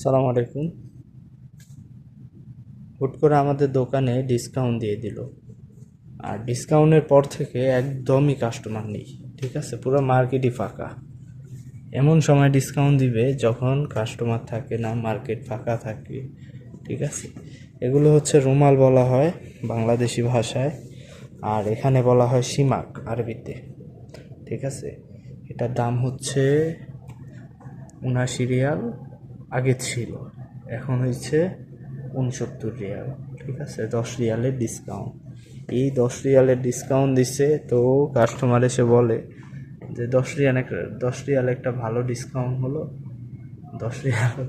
সালাম আলাইকুম। হুট করে আমাদের দোকানে ডিসকাউন্ট দিয়ে দিল, আর ডিসকাউন্টের পর থেকে একদমই কাস্টমার নেই। ঠিক আছে, পুরো মার্কেটই ফাঁকা। এমন সময় ডিসকাউন্ট দিবে যখন কাস্টমার থাকে না, মার্কেট ফাঁকা থাকে। ঠিক আছে, এগুলো হচ্ছে রুমাল বলা হয় বাংলাদেশি ভাষায়, আর এখানে বলা হয় সিমাক আরবিতে। ঠিক আছে, এটার দাম হচ্ছে 79 রিয়াল। আগে ছিল, এখন হয়েছে 69 রিয়াল। ঠিক আছে, 10 রিয়ালের ডিসকাউন্ট। এই 10 রিয়ালের ডিসকাউন্ট দিছে, তো কাস্টমার এসে বলে যে 10 রিয়াল একটা ভালো ডিসকাউন্ট হলো। 10 রিয়াল,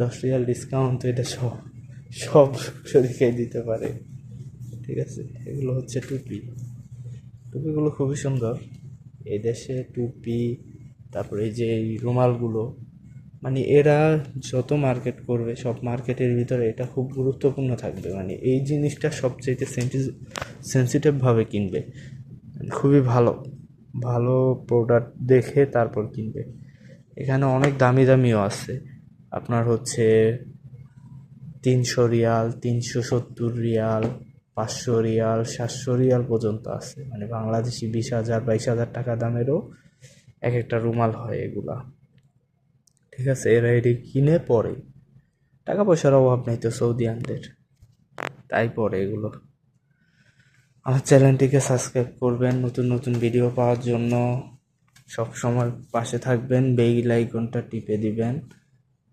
10 রিয়াল ডিসকাউন্ট তো এটা সব সব শরীরকেই দিতে পারে। ঠিক আছে, এগুলো হচ্ছে টুপি। টুপিগুলো খুবই সুন্দর। এই দেশে টুপি, তারপরে এই যে এই রুমালগুলো, মানে এরা যত মার্কেট করবে সব মার্কেটের ভিতরে এটা খুব গুরুত্বপূর্ণ থাকবে। মানে এই জিনিসটা সবচেয়ে সেন্সিটিভভাবে কিনবে, খুবই ভালো ভালো প্রোডাক্ট দেখে তারপর কিনবে। এখানে অনেক দামি দামিও আছে, আপনার হচ্ছে 300 রিয়াল, 370 রিয়াল, 500 রিয়াল, 700 রিয়াল পর্যন্ত আছে। মানে বাংলাদেশি 20,000 22,000 টাকা দামেরও এক একটা রুমাল হয় এগুলা। ঠিক আছে, এরা এটি কিনে পরে, টাকা পয়সার অভাব নেই তো সৌদিয়ানদের, তাই পরে এগুলো। আমার চ্যানেলটিকে সাবস্ক্রাইব করবেন নতুন নতুন ভিডিও পাওয়ার জন্য। সব সময় পাশে থাকবেন, বেল আইকনটা টিপে দিবেন।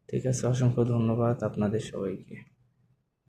ঠিক আছে, অসংখ্য ধন্যবাদ আপনাদের সবাইকে।